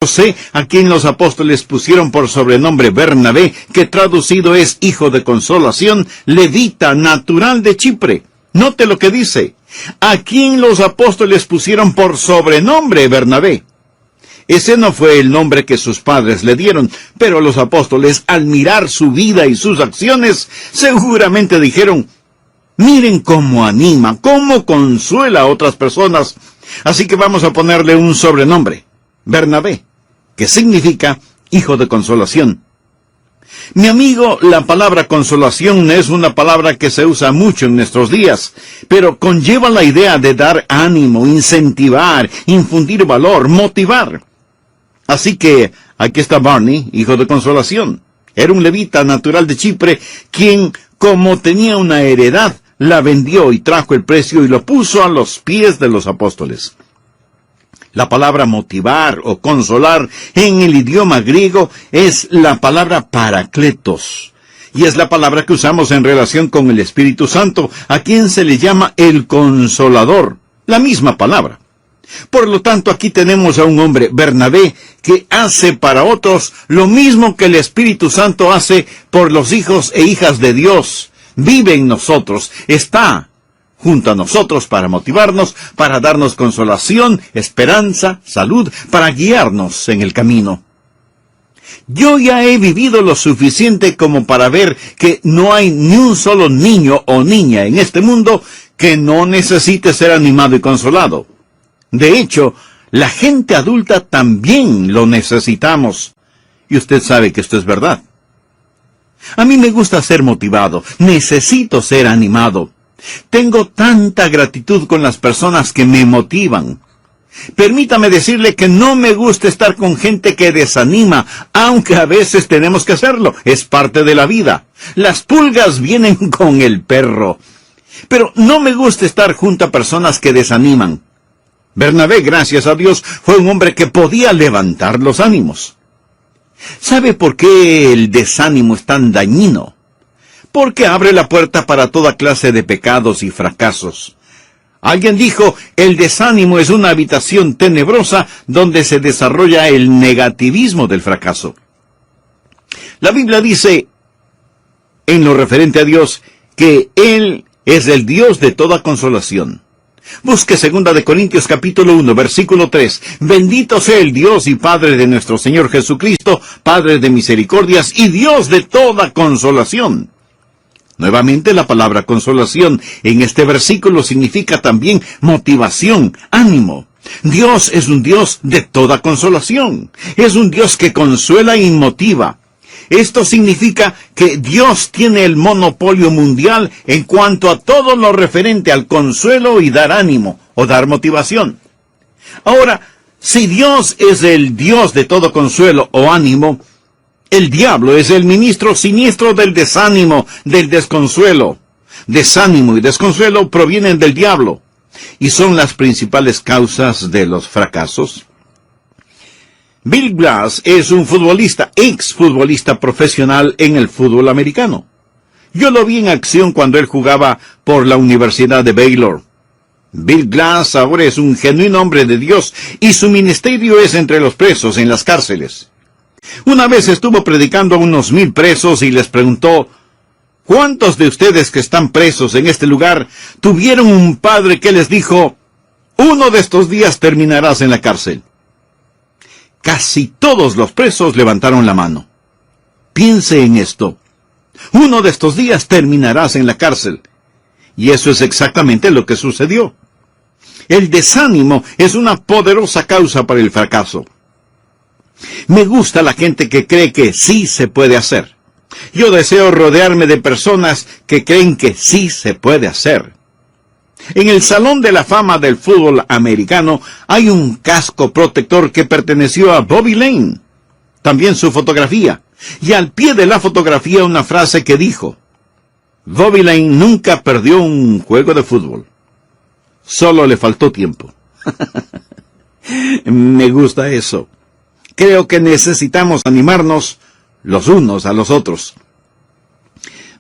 José, a quien los apóstoles pusieron por sobrenombre Bernabé, que traducido es hijo de consolación, levita natural de Chipre. Note lo que dice, a quien los apóstoles pusieron por sobrenombre Bernabé. Ese no fue el nombre que sus padres le dieron, pero los apóstoles, al mirar su vida y sus acciones, seguramente dijeron, miren cómo anima, cómo consuela a otras personas. Así que vamos a ponerle un sobrenombre, Bernabé, que significa hijo de consolación. Mi amigo, la palabra consolación es una palabra que se usa mucho en nuestros días, pero conlleva la idea de dar ánimo, incentivar, infundir valor, motivar. Así que aquí está Barney, hijo de consolación. Era un levita natural de Chipre, quien, como tenía una heredad, la vendió y trajo el precio y lo puso a los pies de los apóstoles. La palabra motivar o consolar en el idioma griego es la palabra parakletos, y es la palabra que usamos en relación con el Espíritu Santo, a quien se le llama el Consolador, la misma palabra. Por lo tanto, aquí tenemos a un hombre, Bernabé, que hace para otros lo mismo que el Espíritu Santo hace por los hijos e hijas de Dios. Vive en nosotros, está junto a nosotros para motivarnos, para darnos consolación, esperanza, salud, para guiarnos en el camino. Yo ya he vivido lo suficiente como para ver que no hay ni un solo niño o niña en este mundo que no necesite ser animado y consolado. De hecho, la gente adulta también lo necesitamos. Y usted sabe que esto es verdad. A mí me gusta ser motivado, necesito ser animado. Tengo tanta gratitud con las personas que me motivan. Permítame decirle que no me gusta estar con gente que desanima, aunque a veces tenemos que hacerlo. Es parte de la vida. Las pulgas vienen con el perro. Pero no me gusta estar junto a personas que desaniman. Bernabé, gracias a Dios, fue un hombre que podía levantar los ánimos. ¿Sabe por qué el desánimo es tan dañino? Porque abre la puerta para toda clase de pecados y fracasos. Alguien dijo, el desánimo es una habitación tenebrosa donde se desarrolla el negativismo del fracaso. La Biblia dice, en lo referente a Dios, que Él es el Dios de toda consolación. Busque 2 de Corintios capítulo 1, versículo 3. Bendito sea el Dios y Padre de nuestro Señor Jesucristo, Padre de misericordias y Dios de toda consolación. Nuevamente la palabra consolación en este versículo significa también motivación, ánimo. Dios es un Dios de toda consolación. Es un Dios que consuela y motiva. Esto significa que Dios tiene el monopolio mundial en cuanto a todo lo referente al consuelo y dar ánimo o dar motivación. Ahora, si Dios es el Dios de todo consuelo o ánimo, el diablo es el ministro siniestro del desánimo, del desconsuelo. Desánimo y desconsuelo provienen del diablo y son las principales causas de los fracasos. Bill Blass es un futbolista, exfutbolista profesional en el fútbol americano. Yo lo vi en acción cuando él jugaba por la Universidad de Baylor. Bill Blass ahora es un genuino hombre de Dios y su ministerio es entre los presos en las cárceles. Una vez estuvo predicando a unos 1000 presos y les preguntó, ¿cuántos de ustedes que están presos en este lugar tuvieron un padre que les dijo, uno de estos días terminarás en la cárcel? Casi todos los presos levantaron la mano. Piense en esto. Uno de estos días terminarás en la cárcel. Y eso es exactamente lo que sucedió. El desánimo es una poderosa causa para el fracaso. Me gusta la gente que cree que sí se puede hacer. Yo deseo rodearme de personas que creen que sí se puede hacer. En el Salón de la Fama del Fútbol Americano hay un casco protector que perteneció a Bobby Lane. También su fotografía. Y al pie de la fotografía una frase que dijo, Bobby Lane nunca perdió un juego de fútbol. Solo le faltó tiempo. Me gusta eso. Creo que necesitamos animarnos los unos a los otros.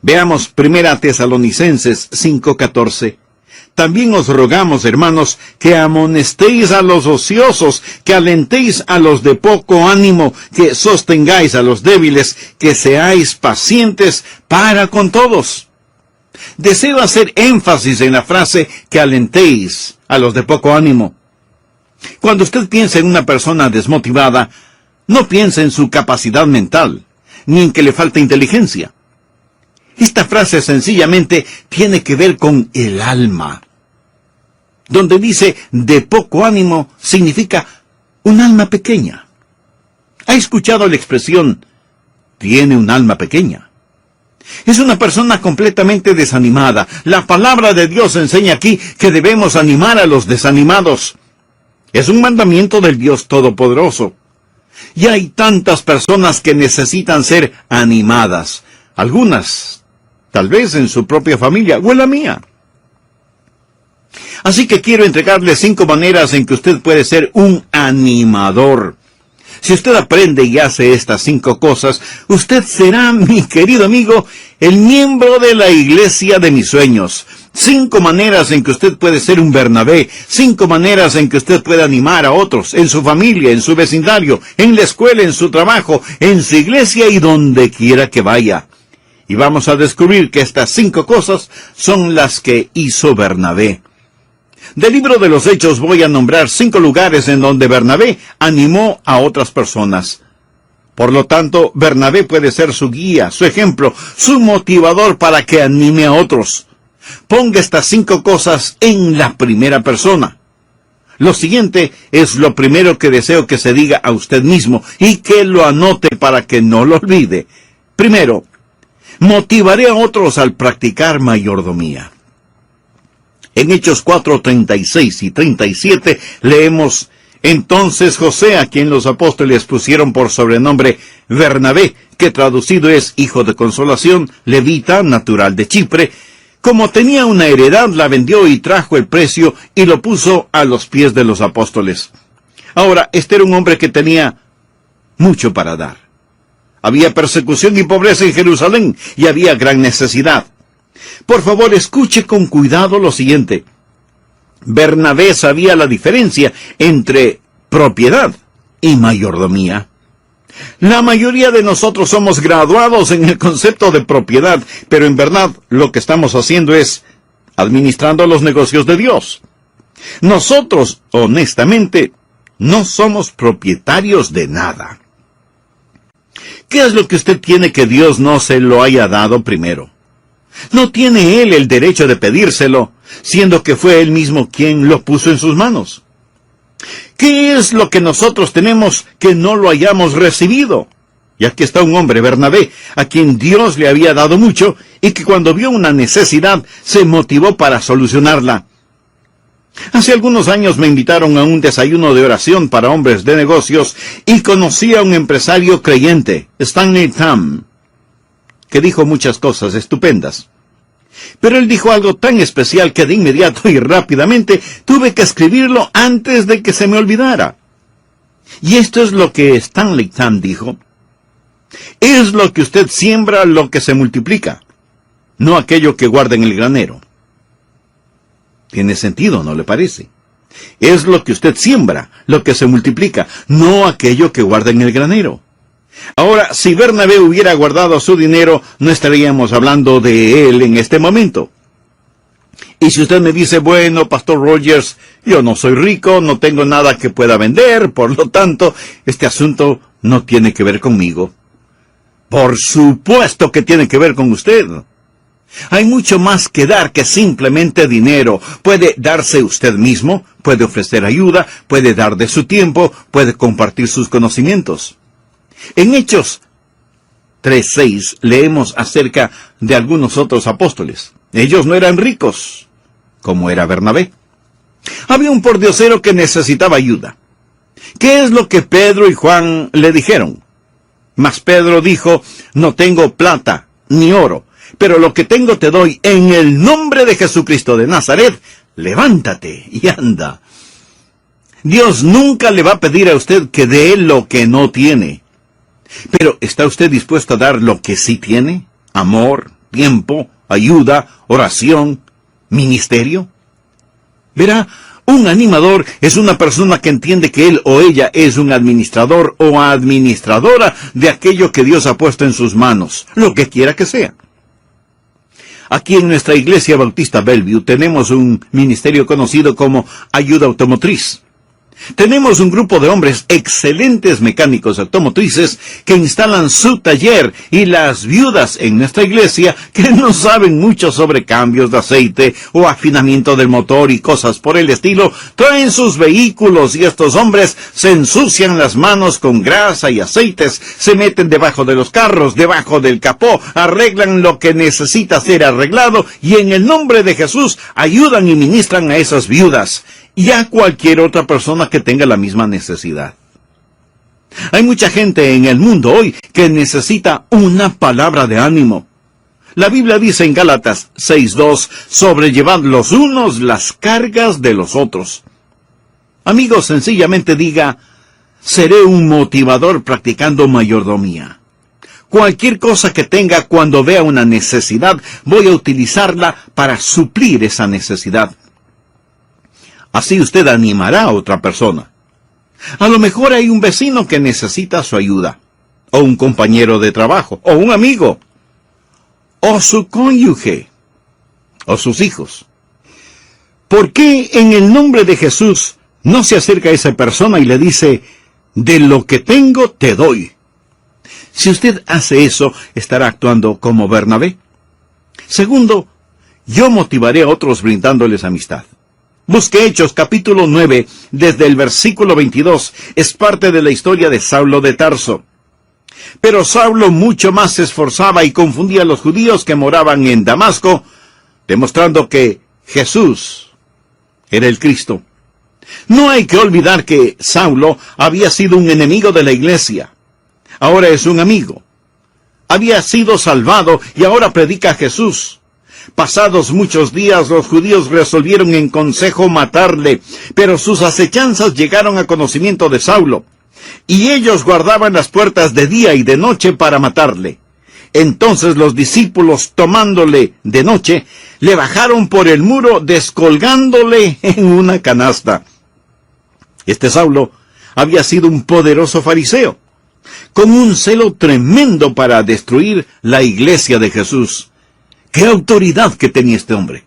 Veamos 1 Tesalonicenses 5:14. También os rogamos, hermanos, que amonestéis a los ociosos, que alentéis a los de poco ánimo, que sostengáis a los débiles, que seáis pacientes para con todos. Deseo hacer énfasis en la frase que alentéis a los de poco ánimo. Cuando usted piensa en una persona desmotivada, no piensa en su capacidad mental, ni en que le falta inteligencia. Esta frase sencillamente tiene que ver con el alma. Donde dice de poco ánimo significa un alma pequeña. ¿Ha escuchado la expresión tiene un alma pequeña? Es una persona completamente desanimada. La palabra de Dios enseña aquí que debemos animar a los desanimados. Es un mandamiento del Dios Todopoderoso. Y hay tantas personas que necesitan ser animadas. Algunas, tal vez en su propia familia o en la mía. Así que quiero entregarle 5 maneras en que usted puede ser un animador. Si usted aprende y hace estas 5 cosas, usted será, mi querido amigo, el miembro de la iglesia de mis sueños. 5 maneras en que usted puede ser un Bernabé. 5 maneras en que usted puede animar a otros, en su familia, en su vecindario, en la escuela, en su trabajo, en su iglesia y donde quiera que vaya. Y vamos a descubrir que estas 5 cosas son las que hizo Bernabé. Del libro de los Hechos voy a nombrar 5 lugares en donde Bernabé animó a otras personas. Por lo tanto, Bernabé puede ser su guía, su ejemplo, su motivador para que anime a otros. Ponga estas 5 cosas en la primera persona. Lo siguiente es lo primero que deseo que se diga a usted mismo y que lo anote para que no lo olvide. Primero, motivaré a otros al practicar mayordomía. En Hechos 4:36 y 37 leemos: Entonces José, a quien los apóstoles pusieron por sobrenombre Bernabé, que traducido es hijo de consolación, levita, natural de Chipre, como tenía una heredad, la vendió y trajo el precio y lo puso a los pies de los apóstoles. Ahora, este era un hombre que tenía mucho para dar. Había persecución y pobreza en Jerusalén y había gran necesidad. Por favor, escuche con cuidado lo siguiente. Bernabé sabía la diferencia entre propiedad y mayordomía. La mayoría de nosotros somos graduados en el concepto de propiedad, pero en verdad lo que estamos haciendo es administrando los negocios de Dios. Nosotros, honestamente, no somos propietarios de nada. ¿Qué es lo que usted tiene que Dios no se lo haya dado primero? No tiene Él el derecho de pedírselo, siendo que fue Él mismo quien lo puso en sus manos. ¿Qué es lo que nosotros tenemos que no lo hayamos recibido? Y aquí está un hombre, Bernabé, a quien Dios le había dado mucho y que cuando vio una necesidad se motivó para solucionarla. Hace algunos años me invitaron a un desayuno de oración para hombres de negocios y conocí a un empresario creyente, Stanley Tam, que dijo muchas cosas estupendas. Pero él dijo algo tan especial que de inmediato y rápidamente tuve que escribirlo antes de que se me olvidara. Y esto es lo que Stanley Tam dijo: es lo que usted siembra lo que se multiplica, no aquello que guarda en el granero. Tiene sentido, ¿no le parece? Es lo que usted siembra lo que se multiplica, no aquello que guarda en el granero. Ahora, si Bernabé hubiera guardado su dinero, no estaríamos hablando de él en este momento. Y si usted me dice, bueno, Pastor Rogers, yo no soy rico, no tengo nada que pueda vender, por lo tanto, este asunto no tiene que ver conmigo. Por supuesto que tiene que ver con usted. Hay mucho más que dar que simplemente dinero. Puede darse usted mismo, puede ofrecer ayuda, puede dar de su tiempo, puede compartir sus conocimientos. En Hechos 3:6 leemos acerca de algunos otros apóstoles. Ellos no eran ricos, como era Bernabé. Había un pordiosero que necesitaba ayuda. ¿Qué es lo que Pedro y Juan le dijeron? Mas Pedro dijo: no tengo plata ni oro, pero lo que tengo te doy. En el nombre de Jesucristo de Nazaret, levántate y anda. Dios nunca le va a pedir a usted que dé lo que no tiene. Pero ¿está usted dispuesto a dar lo que sí tiene? Amor, tiempo, ayuda, oración, ministerio. Verá, un animador es una persona que entiende que él o ella es un administrador o administradora de aquello que Dios ha puesto en sus manos, lo que quiera que sea. Aquí en nuestra iglesia bautista Bellevue tenemos un ministerio conocido como Ayuda Automotriz. Tenemos un grupo de hombres excelentes mecánicos automotrices que instalan su taller, y las viudas en nuestra iglesia que no saben mucho sobre cambios de aceite o afinamiento del motor y cosas por el estilo, traen sus vehículos y estos hombres se ensucian las manos con grasa y aceites, se meten debajo de los carros, debajo del capó, arreglan lo que necesita ser arreglado y en el nombre de Jesús ayudan y ministran a esas viudas y a cualquier otra persona que tenga la misma necesidad. Hay mucha gente en el mundo hoy que necesita una palabra de ánimo. La Biblia dice en Gálatas 6:2, sobrellevad los unos las cargas de los otros. Amigo, sencillamente diga, seré un motivador practicando mayordomía. Cualquier cosa que tenga cuando vea una necesidad, voy a utilizarla para suplir esa necesidad. Así usted animará a otra persona. A lo mejor hay un vecino que necesita su ayuda, o un compañero de trabajo, o un amigo, o su cónyuge, o sus hijos. ¿Por qué en el nombre de Jesús no se acerca a esa persona y le dice, de lo que tengo te doy? Si usted hace eso, estará actuando como Bernabé. Segundo, yo motivaré a otros brindándoles amistad. Busque Hechos capítulo 9, desde el versículo 22, es parte de la historia de Saulo de Tarso. Pero Saulo mucho más se esforzaba y confundía a los judíos que moraban en Damasco, demostrando que Jesús era el Cristo. No hay que olvidar que Saulo había sido un enemigo de la iglesia. Ahora es un amigo. Había sido salvado y ahora predica a Jesús. Pasados muchos días, los judíos resolvieron en consejo matarle, pero sus acechanzas llegaron a conocimiento de Saulo, y ellos guardaban las puertas de día y de noche para matarle. Entonces los discípulos, tomándole de noche, le bajaron por el muro, descolgándole en una canasta. Este Saulo había sido un poderoso fariseo, con un celo tremendo para destruir la iglesia de Jesús. ¡Qué autoridad que tenía este hombre!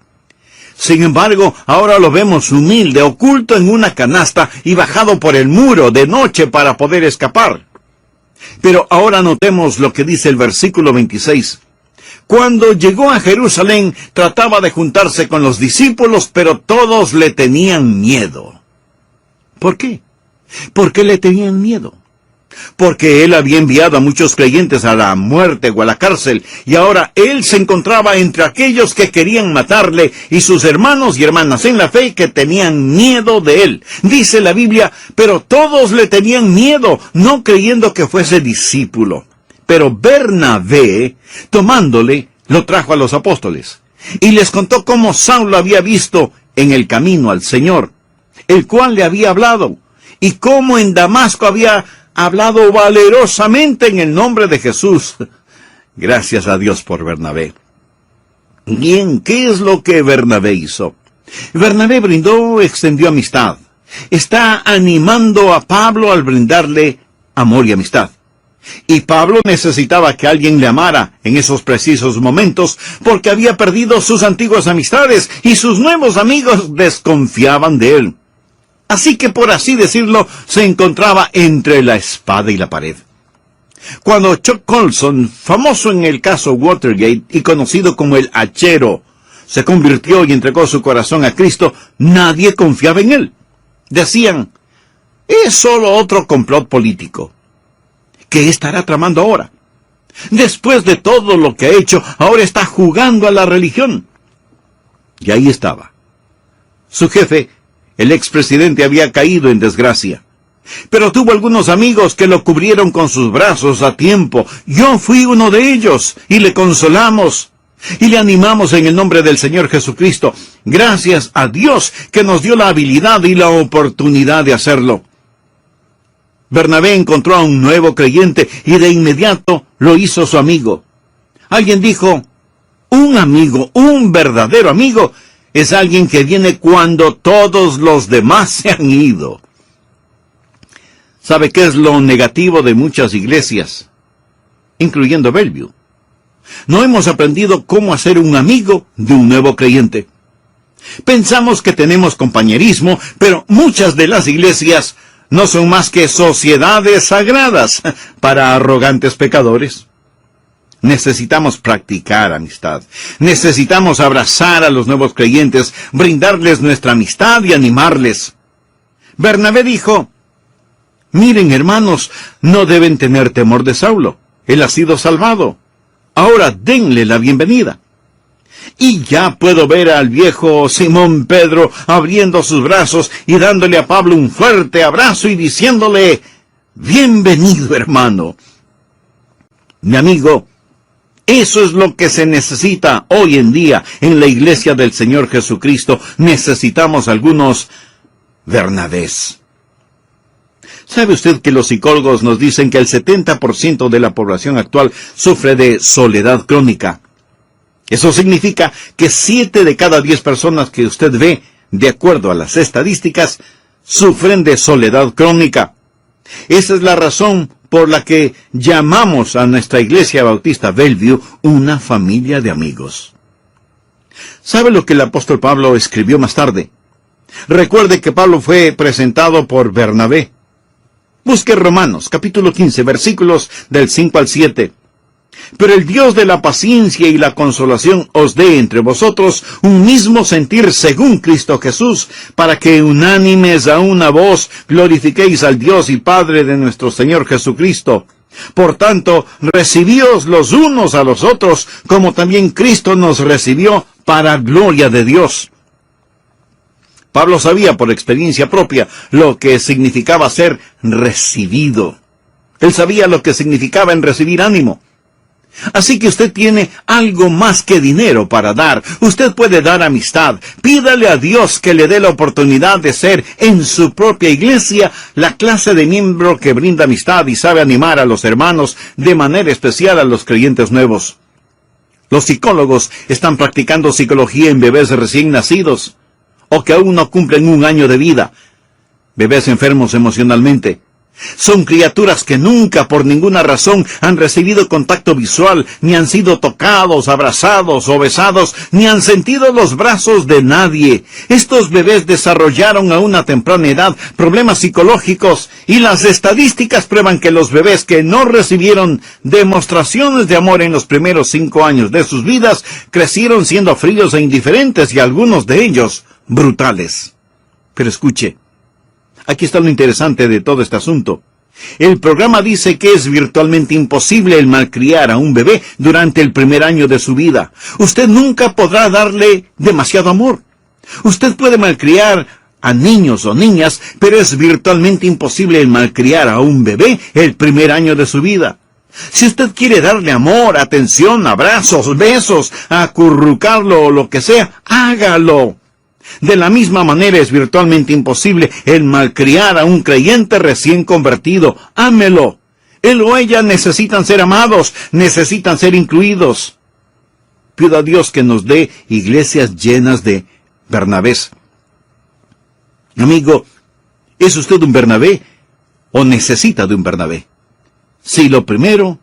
Sin embargo, ahora lo vemos humilde, oculto en una canasta y bajado por el muro de noche para poder escapar. Pero ahora notemos lo que dice el versículo 26. Cuando llegó a Jerusalén, trataba de juntarse con los discípulos, pero todos le tenían miedo. ¿Por qué? ¿Por qué le tenían miedo? Porque él había enviado a muchos creyentes a la muerte o a la cárcel, y ahora él se encontraba entre aquellos que querían matarle, y sus hermanos y hermanas en la fe que tenían miedo de él. Dice la Biblia, pero todos le tenían miedo, no creyendo que fuese discípulo. Pero Bernabé, tomándole, lo trajo a los apóstoles, y les contó cómo Saulo había visto en el camino al Señor, el cual le había hablado, y cómo en Damasco había hablado valerosamente en el nombre de Jesús. Gracias a Dios por Bernabé. Bien, ¿qué es lo que Bernabé hizo? Bernabé brindó, extendió amistad. Está animando a Pablo al brindarle amor y amistad. Y Pablo necesitaba que alguien le amara en esos precisos momentos, porque había perdido sus antiguas amistades y sus nuevos amigos desconfiaban de él. Así que, por así decirlo, se encontraba entre la espada y la pared. Cuando Chuck Colson, famoso en el caso Watergate y conocido como el hachero, se convirtió y entregó su corazón a Cristo, nadie confiaba en él. Decían, es solo otro complot político. ¿Qué estará tramando ahora? Después de todo lo que ha hecho, ahora está jugando a la religión. Y ahí estaba. Su jefe, el expresidente, había caído en desgracia. Pero tuvo algunos amigos que lo cubrieron con sus brazos a tiempo. Yo fui uno de ellos, y le consolamos, y le animamos en el nombre del Señor Jesucristo. Gracias a Dios que nos dio la habilidad y la oportunidad de hacerlo. Bernabé encontró a un nuevo creyente, y de inmediato lo hizo su amigo. Alguien dijo, un amigo, un verdadero amigo, es alguien que viene cuando todos los demás se han ido. ¿Sabe qué es lo negativo de muchas iglesias, incluyendo Bellevue? No hemos aprendido cómo hacer un amigo de un nuevo creyente. Pensamos que tenemos compañerismo, pero muchas de las iglesias no son más que sociedades sagradas para arrogantes pecadores. Necesitamos practicar amistad. Necesitamos abrazar a los nuevos creyentes, brindarles nuestra amistad y animarles. Bernabé dijo: miren, hermanos, no deben tener temor de Saulo. Él ha sido salvado. Ahora denle la bienvenida. Y ya puedo ver al viejo Simón Pedro abriendo sus brazos y dándole a Pablo un fuerte abrazo y diciéndole: bienvenido, hermano. Mi amigo, eso es lo que se necesita hoy en día en la iglesia del Señor Jesucristo. Necesitamos algunos Bernabés. ¿Sabe usted que los psicólogos nos dicen que el 70% de la población actual sufre de soledad crónica? Eso significa que 7 de cada 10 personas que usted ve, de acuerdo a las estadísticas, sufren de soledad crónica. Esa es la razón por la que llamamos a nuestra iglesia bautista Bellevue una familia de amigos. ¿Sabe lo que el apóstol Pablo escribió más tarde? Recuerde que Pablo fue presentado por Bernabé. Busque Romanos, capítulo 15, versículos del 5 al 7. Pero el Dios de la paciencia y la consolación os dé entre vosotros un mismo sentir según Cristo Jesús, para que unánimes a una voz glorifiquéis al Dios y Padre de nuestro Señor Jesucristo. Por tanto, recibíos los unos a los otros, como también Cristo nos recibió, para gloria de Dios. Pablo sabía por experiencia propia lo que significaba ser recibido. Él sabía lo que significaba en recibir ánimo. Así que usted tiene algo más que dinero para dar. Usted puede dar amistad. Pídale a Dios que le dé la oportunidad de ser en su propia iglesia la clase de miembro que brinda amistad y sabe animar a los hermanos, de manera especial a los creyentes nuevos. Los psicólogos están practicando psicología en bebés recién nacidos, o que aún no cumplen 1 año de vida. Bebés enfermos emocionalmente. Son criaturas que nunca, por ninguna razón, han recibido contacto visual, ni han sido tocados, abrazados o besados, ni han sentido los brazos de nadie. Estos bebés desarrollaron a una temprana edad problemas psicológicos, y las estadísticas prueban que los bebés que no recibieron demostraciones de amor en los primeros 5 años de sus vidas, crecieron siendo fríos e indiferentes, y algunos de ellos brutales. Pero escuche, aquí está lo interesante de todo este asunto. El programa dice que es virtualmente imposible el malcriar a un bebé durante el primer año de su vida. Usted nunca podrá darle demasiado amor. Usted puede malcriar a niños o niñas, pero es virtualmente imposible el malcriar a un bebé el primer año de su vida. Si usted quiere darle amor, atención, abrazos, besos, acurrucarlo o lo que sea, hágalo. De la misma manera es virtualmente imposible el malcriar a un creyente recién convertido. Ámelo. Él o ella necesitan ser amados, necesitan ser incluidos. Pido a Dios que nos dé iglesias llenas de Bernabés. Amigo, ¿es usted un Bernabé o necesita de un Bernabé? Si lo primero,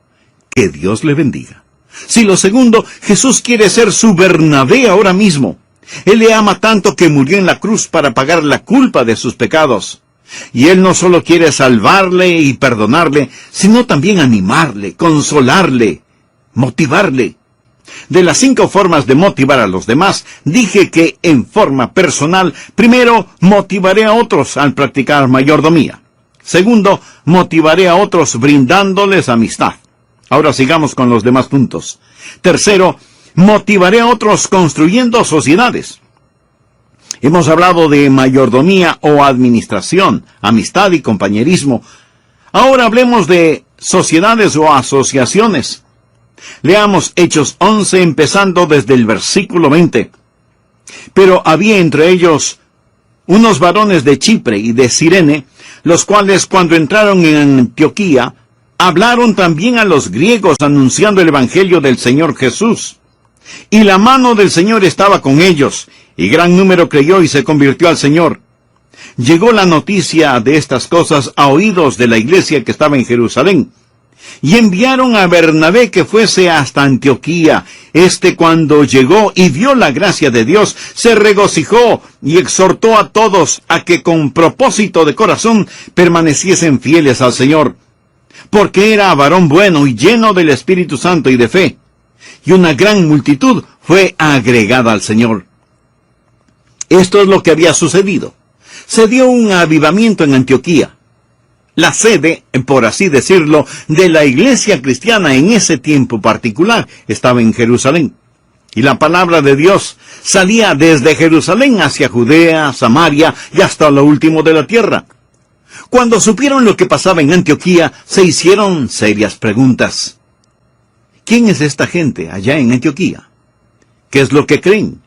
que Dios le bendiga. Si lo segundo, Jesús quiere ser su Bernabé ahora mismo. Él le ama tanto que murió en la cruz para pagar la culpa de sus pecados. Y Él no solo quiere salvarle y perdonarle, sino también animarle, consolarle, motivarle. De las 5 formas de motivar a los demás, dije que en forma personal, primero, motivaré a otros al practicar mayordomía. Segundo, motivaré a otros brindándoles amistad. Ahora sigamos con los demás puntos. Tercero, motivaré a otros construyendo sociedades. Hemos hablado de mayordomía o administración, amistad y compañerismo. Ahora hablemos de sociedades o asociaciones. Leamos Hechos 11 empezando desde el versículo 20. Pero había entre ellos unos varones de Chipre y de Cirene, los cuales cuando entraron en Antioquía, hablaron también a los griegos anunciando el evangelio del Señor Jesús. Y la mano del Señor estaba con ellos, y gran número creyó y se convirtió al Señor. Llegó la noticia de estas cosas a oídos de la iglesia que estaba en Jerusalén, y enviaron a Bernabé que fuese hasta Antioquía. Cuando llegó y vio la gracia de Dios, se regocijó y exhortó a todos a que con propósito de corazón permaneciesen fieles al Señor, porque era varón bueno y lleno del Espíritu Santo y de fe, y una gran multitud fue agregada al Señor. Esto es lo que había sucedido. Se dio un avivamiento en Antioquía. La sede, por así decirlo, de la iglesia cristiana en ese tiempo particular estaba en Jerusalén. Y la palabra de Dios salía desde Jerusalén hacia Judea, Samaria y hasta lo último de la tierra. Cuando supieron lo que pasaba en Antioquía, se hicieron serias preguntas. ¿Quién es esta gente allá en Antioquía? ¿Qué es lo que creen?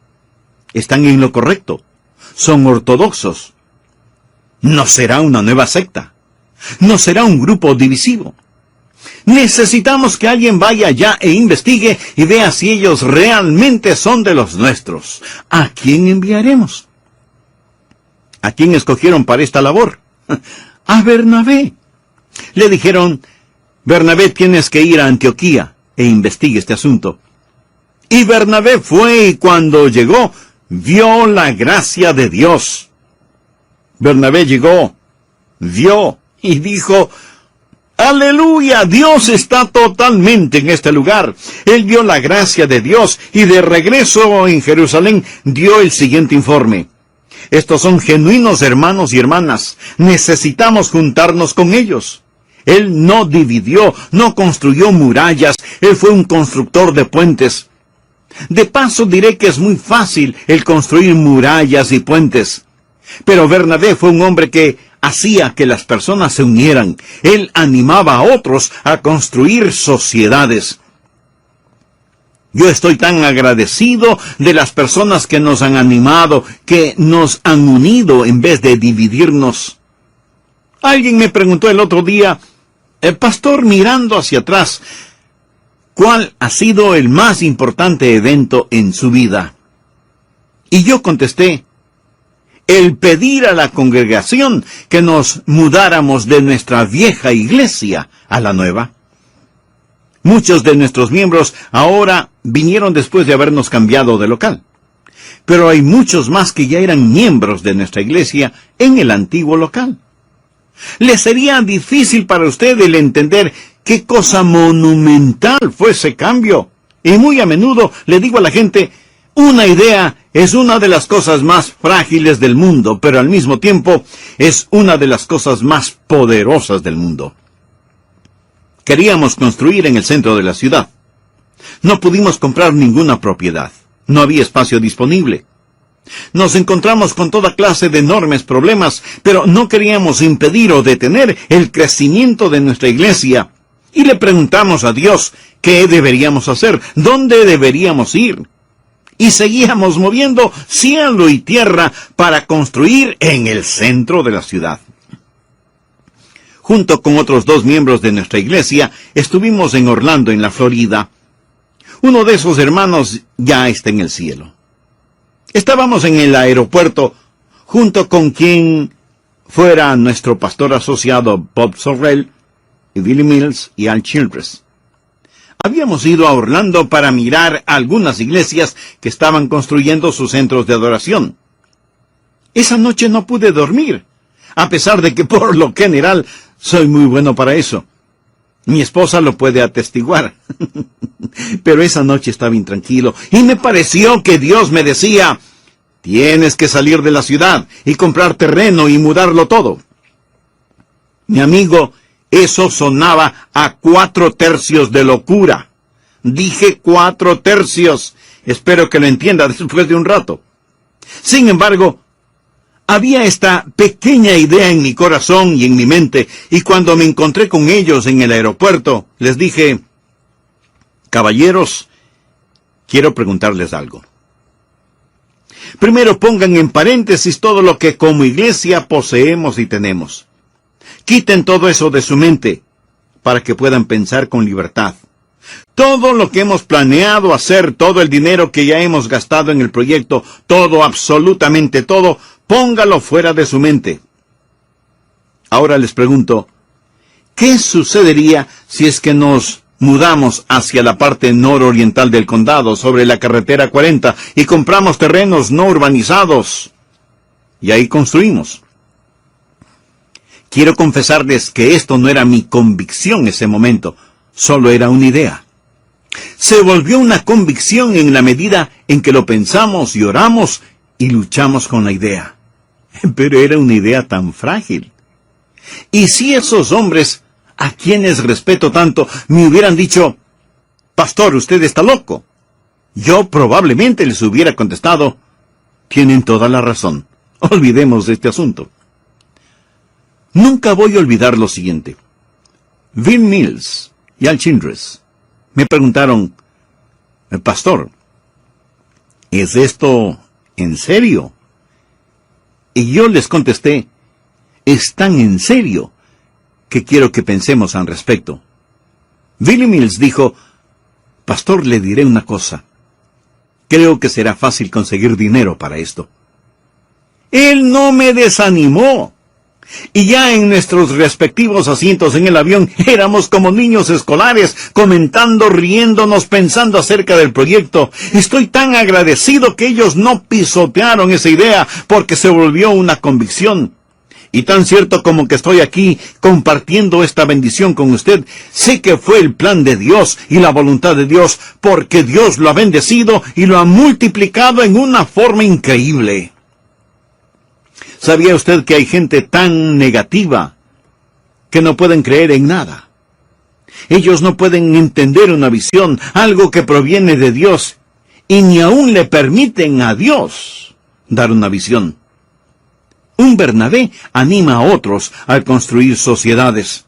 ¿Están en lo correcto? ¿Son ortodoxos? ¿No será una nueva secta? ¿No será un grupo divisivo? Necesitamos que alguien vaya allá e investigue y vea si ellos realmente son de los nuestros. ¿A quién enviaremos? ¿A quién escogieron para esta labor? A Bernabé. Le dijeron: Bernabé, tienes que ir a Antioquía e investigue este asunto. Y Bernabé fue, y cuando llegó, vio la gracia de Dios. Bernabé llegó, vio y dijo: ¡Aleluya! Dios está totalmente en este lugar. Él vio la gracia de Dios y de regreso en Jerusalén dio el siguiente informe: estos son genuinos hermanos y hermanas. Necesitamos juntarnos con ellos. Él no dividió, no construyó murallas. Él fue un constructor de puentes. De paso diré que es muy fácil el construir murallas y puentes. Pero Bernabé fue un hombre que hacía que las personas se unieran. Él animaba a otros a construir sociedades. Yo estoy tan agradecido de las personas que nos han animado, que nos han unido en vez de dividirnos. Alguien me preguntó el otro día: pastor, mirando hacia atrás, ¿cuál ha sido el más importante evento en su vida? Y yo contesté: el pedir a la congregación que nos mudáramos de nuestra vieja iglesia a la nueva. Muchos de nuestros miembros ahora vinieron después de habernos cambiado de local. Pero hay muchos más que ya eran miembros de nuestra iglesia en el antiguo local. ¿Le sería difícil para usted el entender qué cosa monumental fue ese cambio? Y muy a menudo le digo a la gente: una idea es una de las cosas más frágiles del mundo, pero al mismo tiempo es una de las cosas más poderosas del mundo. Queríamos construir en el centro de la ciudad. No pudimos comprar ninguna propiedad. No había espacio disponible. Nos encontramos con toda clase de enormes problemas, pero no queríamos impedir o detener el crecimiento de nuestra iglesia. Y le preguntamos a Dios qué deberíamos hacer, dónde deberíamos ir. Y seguíamos moviendo cielo y tierra para construir en el centro de la ciudad. Junto con otros 2 miembros de nuestra iglesia, estuvimos en Orlando, en la Florida. Uno de esos hermanos ya está en el cielo. Estábamos en el aeropuerto, junto con quien fuera nuestro pastor asociado Bob Sorrell, y Billy Mills y Al Childress. Habíamos ido a Orlando para mirar algunas iglesias que estaban construyendo sus centros de adoración. Esa noche no pude dormir, a pesar de que por lo general soy muy bueno para eso. Mi esposa lo puede atestiguar. Pero esa noche estaba intranquilo y me pareció que Dios me decía: tienes que salir de la ciudad y comprar terreno y mudarlo todo. Mi amigo, eso sonaba a 4/3 de locura. Dije 4/3. Espero que lo entienda después de un rato. Sin embargo, había esta pequeña idea en mi corazón y en mi mente, y cuando me encontré con ellos en el aeropuerto, les dije: caballeros, quiero preguntarles algo. Primero pongan en paréntesis todo lo que como iglesia poseemos y tenemos. Quiten todo eso de su mente, para que puedan pensar con libertad. Todo Todo lo que hemos planeado hacer, todo el dinero que ya hemos gastado en el proyecto, todo, absolutamente todo, póngalo fuera de su mente. Ahora les pregunto, ¿qué sucedería si es que nos mudamos hacia la parte nororiental del condado, sobre la carretera 40, y compramos terrenos no urbanizados? Y ahí construimos. Quiero confesarles que esto no era mi convicción en ese momento, solo era una idea. Se volvió una convicción en la medida en que lo pensamos y oramos y luchamos con la idea. Pero era una idea tan frágil. Y si esos hombres, a quienes respeto tanto, me hubieran dicho, pastor, usted está loco, yo probablemente les hubiera contestado, tienen toda la razón, olvidemos de este asunto. Nunca voy a olvidar lo siguiente. Bill Mills y Al Childress me preguntaron, pastor, ¿es esto en serio? Y yo les contesté, es tan en serio que quiero que pensemos al respecto. Billy Mills dijo, pastor, le diré una cosa. Creo que será fácil conseguir dinero para esto. Él no me desanimó. Y ya en nuestros respectivos asientos en el avión éramos como niños escolares, comentando, riéndonos, pensando acerca del proyecto. Estoy tan agradecido que ellos no pisotearon esa idea porque se volvió una convicción. Y tan cierto como que estoy aquí compartiendo esta bendición con usted, sé que fue el plan de Dios y la voluntad de Dios, porque Dios lo ha bendecido y lo ha multiplicado en una forma increíble. ¿Sabía usted que hay gente tan negativa que no pueden creer en nada? Ellos no pueden entender una visión, algo que proviene de Dios, y ni aún le permiten a Dios dar una visión. Un Bernabé anima a otros a construir sociedades.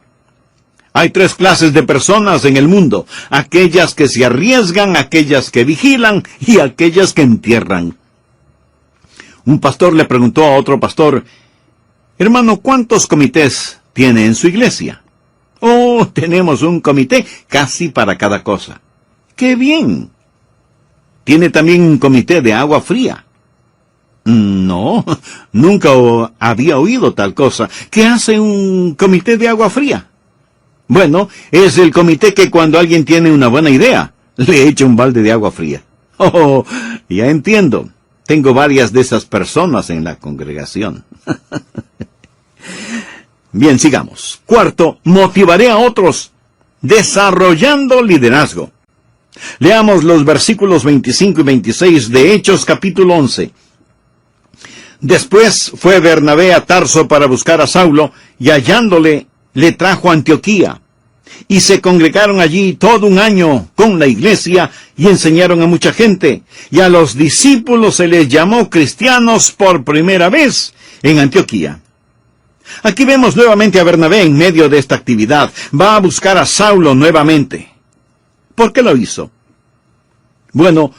Hay tres clases de personas en el mundo: aquellas que se arriesgan, aquellas que vigilan y aquellas que entierran. Un pastor le preguntó a otro pastor, hermano, ¿cuántos comités tiene en su iglesia? Oh, tenemos un comité casi para cada cosa. ¡Qué bien! ¿Tiene también un comité de agua fría? No, nunca había oído tal cosa. ¿Qué hace un comité de agua fría? Bueno, es el comité que cuando alguien tiene una buena idea, le echa un balde de agua fría. Oh, ya entiendo. Tengo varias de esas personas en la congregación. Bien, sigamos. Cuarto, motivaré a otros desarrollando liderazgo. Leamos los versículos 25 y 26 de Hechos capítulo 11. Después fue Bernabé a Tarso para buscar a Saulo, y hallándole, le trajo a Antioquía. Y se congregaron allí todo un año con la iglesia, y enseñaron a mucha gente. Y a los discípulos se les llamó cristianos por primera vez en Antioquía. Aquí vemos nuevamente a Bernabé en medio de esta actividad. Va a buscar a Saulo nuevamente. ¿Por qué lo hizo? Bueno,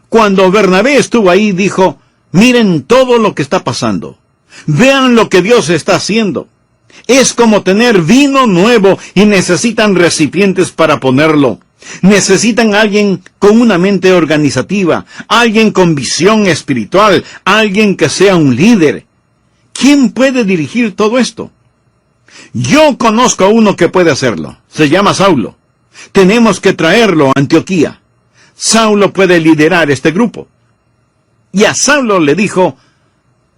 cuando Bernabé estuvo ahí, dijo, miren todo lo que está pasando. Vean lo que Dios está haciendo. Es como tener vino nuevo y necesitan recipientes para ponerlo. Necesitan alguien con una mente organizativa, alguien con visión espiritual, alguien que sea un líder. ¿Quién puede dirigir todo esto? Yo conozco a uno que puede hacerlo. Se llama Saulo. Tenemos que traerlo a Antioquía. Saulo puede liderar este grupo. Y a Saulo le dijo,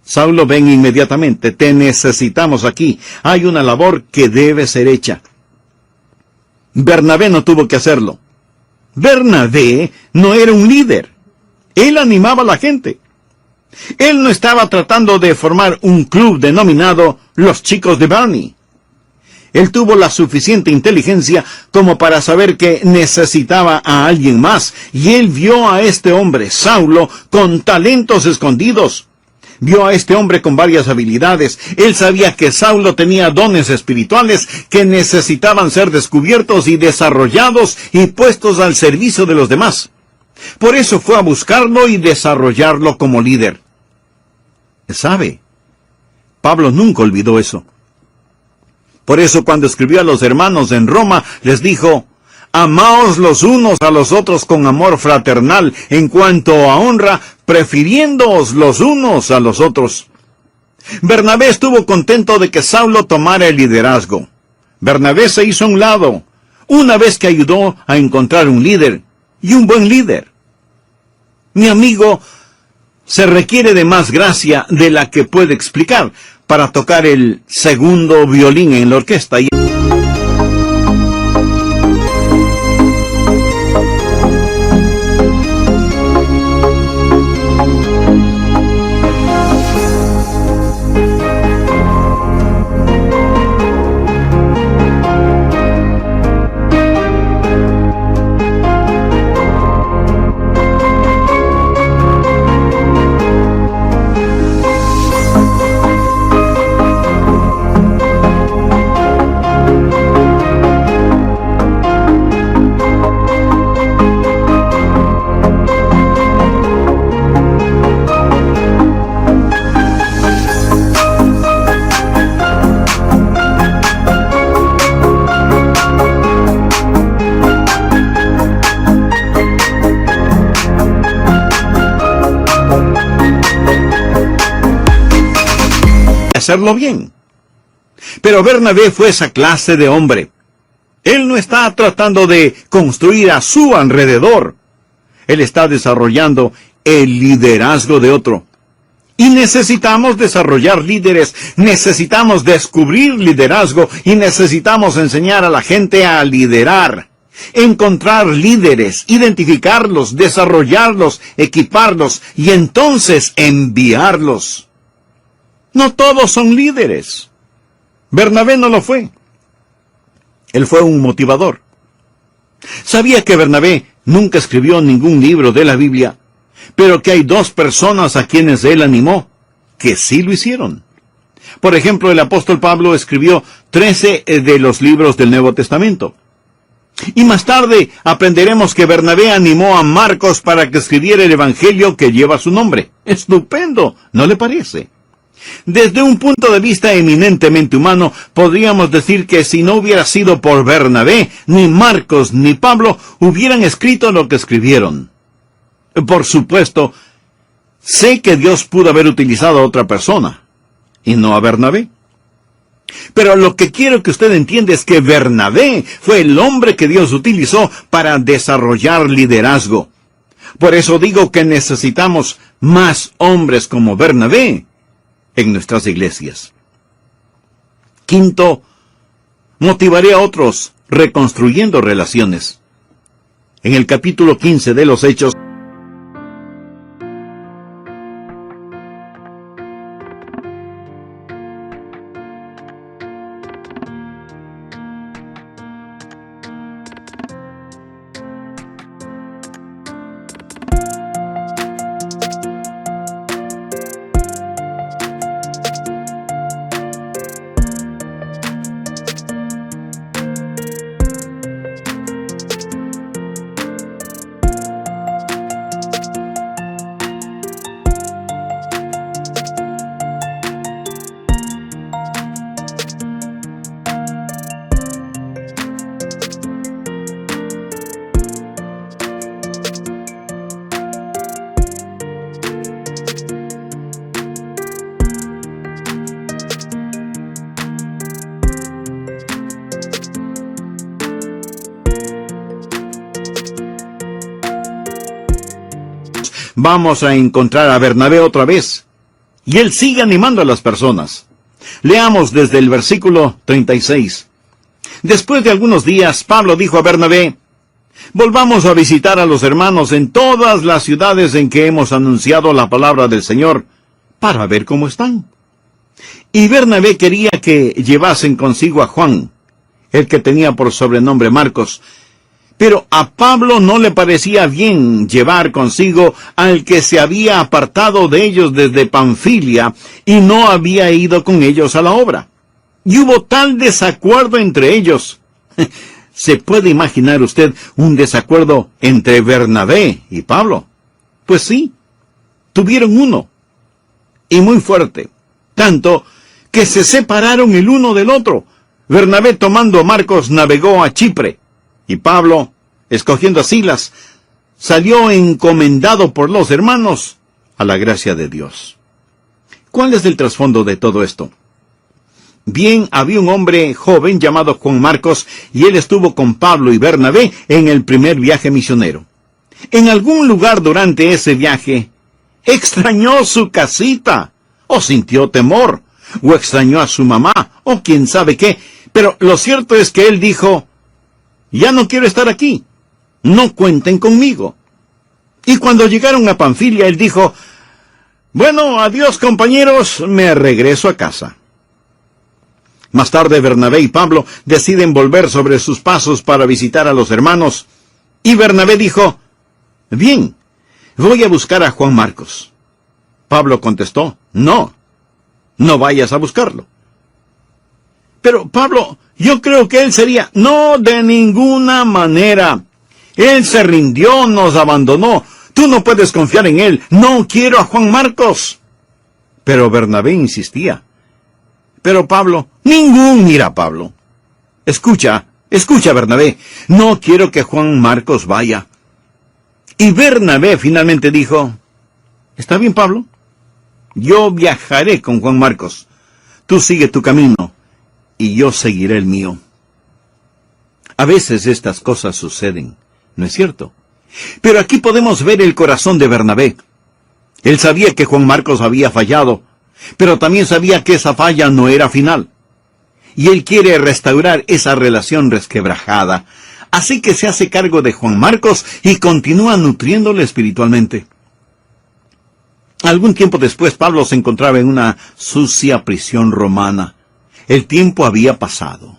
Saulo, ven inmediatamente, te necesitamos aquí. Hay una labor que debe ser hecha. Bernabé no tuvo que hacerlo. Bernabé no era un líder. Él animaba a la gente. Él no estaba tratando de formar un club denominado Los Chicos de Barney. Él tuvo la suficiente inteligencia como para saber que necesitaba a alguien más. Y él vio a este hombre, Saulo, con talentos escondidos. Vio a este hombre con varias habilidades. Él sabía que Saulo tenía dones espirituales que necesitaban ser descubiertos y desarrollados y puestos al servicio de los demás. Por eso fue a buscarlo y desarrollarlo como líder. ¿Sabe? Pablo nunca olvidó eso. Por eso cuando escribió a los hermanos en Roma, les dijo, Amaos los unos a los otros con amor fraternal, en cuanto a honra, prefiriéndoos los unos a los otros. Bernabé estuvo contento de que Saulo tomara el liderazgo. Bernabé se hizo a un lado, una vez que ayudó a encontrar un líder, y un buen líder. Mi amigo, se requiere de más gracia de la que puede explicar para tocar el segundo violín en la orquesta. Hacerlo bien. Pero Bernabé fue esa clase de hombre. Él no está tratando de construir a su alrededor. Él está desarrollando el liderazgo de otro. Y necesitamos desarrollar líderes, necesitamos descubrir liderazgo y necesitamos enseñar a la gente a liderar. Encontrar líderes, identificarlos, desarrollarlos, equiparlos y entonces enviarlos. No todos son líderes. Bernabé no lo fue. Él fue un motivador. Sabía que Bernabé nunca escribió ningún libro de la Biblia, pero que hay dos personas a quienes él animó, que sí lo hicieron. Por ejemplo, el apóstol Pablo escribió 13 de los libros del Nuevo Testamento. Y más tarde aprenderemos que Bernabé animó a Marcos para que escribiera el evangelio que lleva su nombre. Estupendo, ¿no le parece? Desde un punto de vista eminentemente humano, podríamos decir que si no hubiera sido por Bernabé, ni Marcos ni Pablo hubieran escrito lo que escribieron. Por supuesto, sé que Dios pudo haber utilizado a otra persona, y no a Bernabé. Pero lo que quiero que usted entienda es que Bernabé fue el hombre que Dios utilizó para desarrollar liderazgo. Por eso digo que necesitamos más hombres como Bernabé en nuestras iglesias. Quinto, motivaré a otros reconstruyendo relaciones. En el capítulo 15 de los Hechos, vamos a encontrar a Bernabé otra vez. Y él sigue animando a las personas. Leamos desde el versículo 36. Después de algunos días, Pablo dijo a Bernabé: volvamos a visitar a los hermanos en todas las ciudades en que hemos anunciado la palabra del Señor, para ver cómo están. Y Bernabé quería que llevasen consigo a Juan, el que tenía por sobrenombre Marcos. Pero a Pablo no le parecía bien llevar consigo al que se había apartado de ellos desde Panfilia y no había ido con ellos a la obra. Y hubo tal desacuerdo entre ellos. ¿Se puede imaginar usted un desacuerdo entre Bernabé y Pablo? Pues sí, tuvieron uno, y muy fuerte, tanto que se separaron el uno del otro. Bernabé, tomando a Marcos, navegó a Chipre, Y Pablo, escogiendo a Silas, salió encomendado por los hermanos a la gracia de Dios. ¿Cuál es el trasfondo de todo esto? Bien, había un hombre joven llamado Juan Marcos, y él estuvo con Pablo y Bernabé en el primer viaje misionero. En algún lugar durante ese viaje, extrañó su casita, o sintió temor, o extrañó a su mamá, o quién sabe qué. Pero lo cierto es que él dijo, ya no quiero estar aquí, no cuenten conmigo. Y cuando llegaron a Panfilia, él dijo, bueno, adiós compañeros, me regreso a casa. Más tarde Bernabé y Pablo deciden volver sobre sus pasos para visitar a los hermanos. Y Bernabé dijo, bien, voy a buscar a Juan Marcos. Pablo contestó, no vayas a buscarlo. Pero Pablo, yo creo que él sería, no, de ninguna manera. Él se rindió, nos abandonó. Tú no puedes confiar en él. No quiero a Juan Marcos. Pero Bernabé insistía. Pero Pablo, mira Pablo. Escucha Bernabé, no quiero que Juan Marcos vaya. Y Bernabé finalmente dijo, está bien Pablo, yo viajaré con Juan Marcos. Tú sigue tu camino y yo seguiré el mío. A veces estas cosas suceden, ¿no es cierto? Pero aquí podemos ver el corazón de Bernabé. Él sabía que Juan Marcos había fallado, pero también sabía que esa falla no era final. Y él quiere restaurar esa relación resquebrajada. Así que se hace cargo de Juan Marcos y continúa nutriéndole espiritualmente. Algún tiempo después, Pablo se encontraba en una sucia prisión romana. El tiempo había pasado.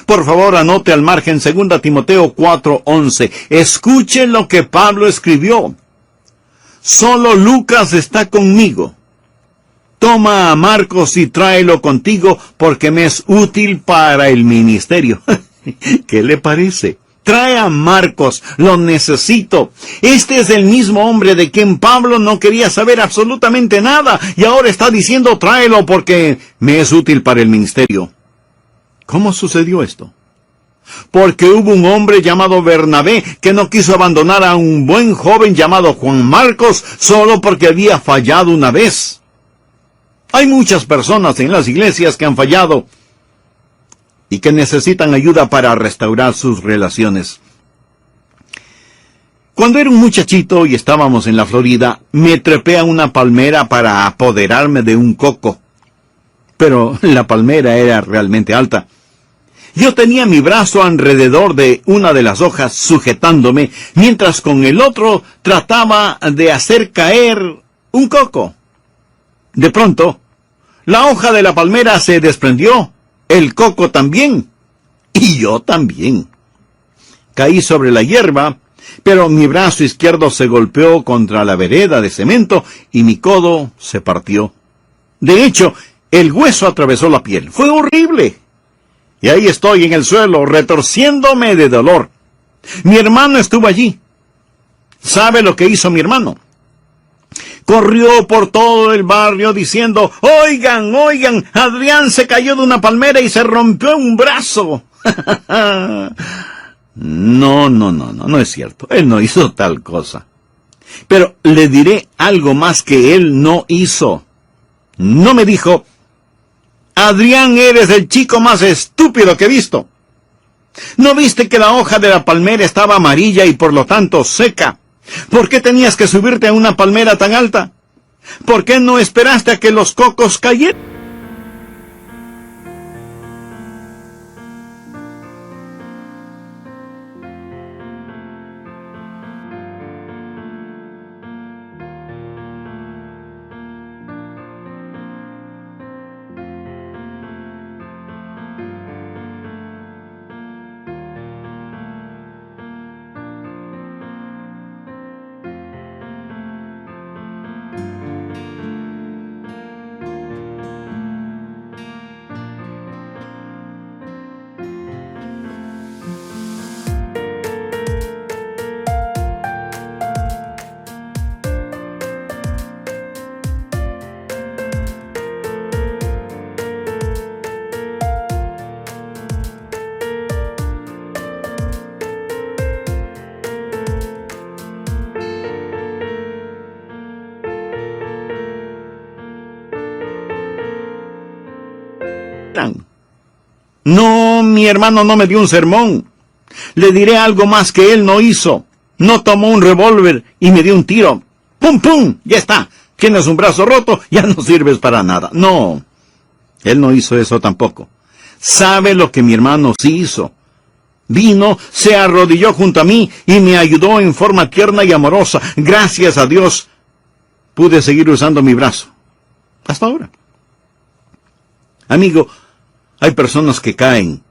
Por favor, anote al margen 2 Timoteo 4:11. Escuche lo que Pablo escribió. Solo Lucas está conmigo. Toma a Marcos y tráelo contigo porque me es útil para el ministerio. ¿Qué le parece? Trae a Marcos, lo necesito. Este es el mismo hombre de quien Pablo no quería saber absolutamente nada y ahora está diciendo tráelo porque me es útil para el ministerio. ¿Cómo sucedió esto? Porque hubo un hombre llamado Bernabé que no quiso abandonar a un buen joven llamado Juan Marcos solo porque había fallado una vez. Hay muchas personas en las iglesias que han fallado y que necesitan ayuda para restaurar sus relaciones. Cuando era un muchachito y estábamos en la Florida, me trepé a una palmera para apoderarme de un coco. Pero la palmera era realmente alta. Yo tenía mi brazo alrededor de una de las hojas sujetándome, mientras con el otro trataba de hacer caer un coco. De pronto, la hoja de la palmera se desprendió, el coco también, y yo también. Caí sobre la hierba, pero mi brazo izquierdo se golpeó contra la vereda de cemento y mi codo se partió. De hecho, el hueso atravesó la piel. Fue horrible. Y ahí estoy en el suelo, retorciéndome de dolor. Mi hermano estuvo allí. ¿Sabe lo que hizo mi hermano? Corrió por todo el barrio diciendo, oigan, Adrián se cayó de una palmera y se rompió un brazo. No es cierto. Él no hizo tal cosa. Pero le diré algo más que él no hizo. No me dijo, Adrián, eres el chico más estúpido que he visto. ¿No viste que la hoja de la palmera estaba amarilla y por lo tanto seca? ¿Por qué tenías que subirte a una palmera tan alta? ¿Por qué no esperaste a que los cocos cayeran? quieran. No, mi hermano no me dio un sermón. Le diré algo más que él no hizo. No tomó un revólver y me dio un tiro. ¡Pum, pum! Ya está. Tienes un brazo roto, ya no sirves para nada. No, él no hizo eso tampoco. ¿Sabe lo que mi hermano sí hizo? Vino, se arrodilló junto a mí y me ayudó en forma tierna y amorosa. Gracias a Dios, pude seguir usando mi brazo. Hasta ahora. Amigo, hay personas que caen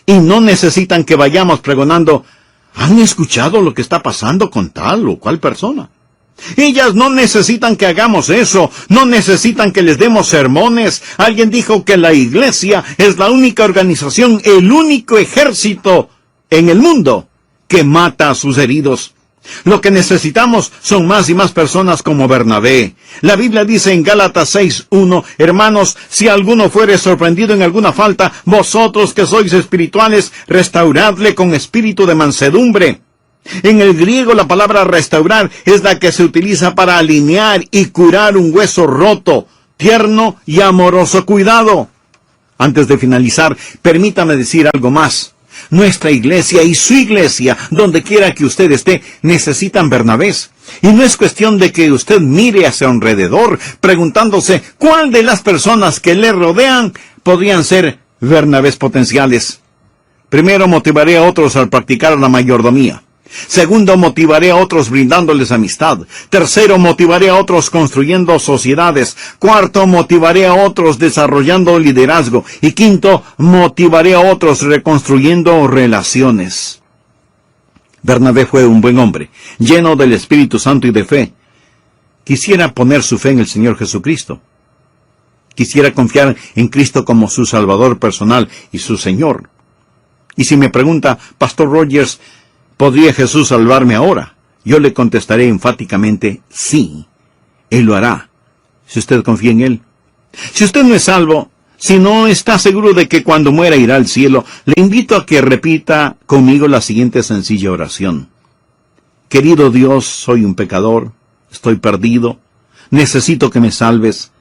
y no necesitan que vayamos pregonando, ¿han escuchado lo que está pasando con tal o cual persona? Ellas no necesitan que hagamos eso, no necesitan que les demos sermones. Alguien dijo que la iglesia es la única organización, el único ejército en el mundo que mata a sus heridos. Lo que necesitamos son más y más personas como Bernabé. La Biblia dice en Gálatas 6:1, hermanos, si alguno fuere sorprendido en alguna falta, vosotros que sois espirituales, restauradle con espíritu de mansedumbre. En el griego la palabra restaurar es la que se utiliza para alinear y curar un hueso roto, tierno y amoroso cuidado. Antes de finalizar, permítame decir algo más. Nuestra iglesia y su iglesia, donde quiera que usted esté, necesitan Bernabés. Y no es cuestión de que usted mire hacia alrededor, preguntándose cuál de las personas que le rodean podrían ser Bernabés potenciales. Primero, motivaré a otros al practicar la mayordomía. Segundo, motivaré a otros brindándoles amistad. Tercero, motivaré a otros construyendo sociedades. Cuarto, motivaré a otros desarrollando liderazgo. Y quinto, motivaré a otros reconstruyendo relaciones. Bernabé fue un buen hombre, lleno del Espíritu Santo y de fe. Quisiera poner su fe en el Señor Jesucristo. Quisiera confiar en Cristo como su Salvador personal y su Señor. Y si me pregunta, Pastor Rogers, ¿podría Jesús salvarme ahora? Yo le contestaré enfáticamente, sí, Él lo hará, si usted confía en Él. Si usted no es salvo, si no está seguro de que cuando muera irá al cielo, le invito a que repita conmigo la siguiente sencilla oración. Querido Dios, soy un pecador, estoy perdido, necesito que me salves.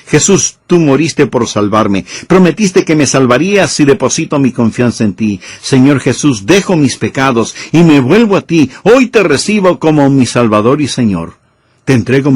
Jesús, tú moriste por salvarme. Prometiste que me salvarías si deposito mi confianza en ti. Señor Jesús, dejo mis pecados y me vuelvo a ti. Hoy te recibo como mi Salvador y Señor. Te entrego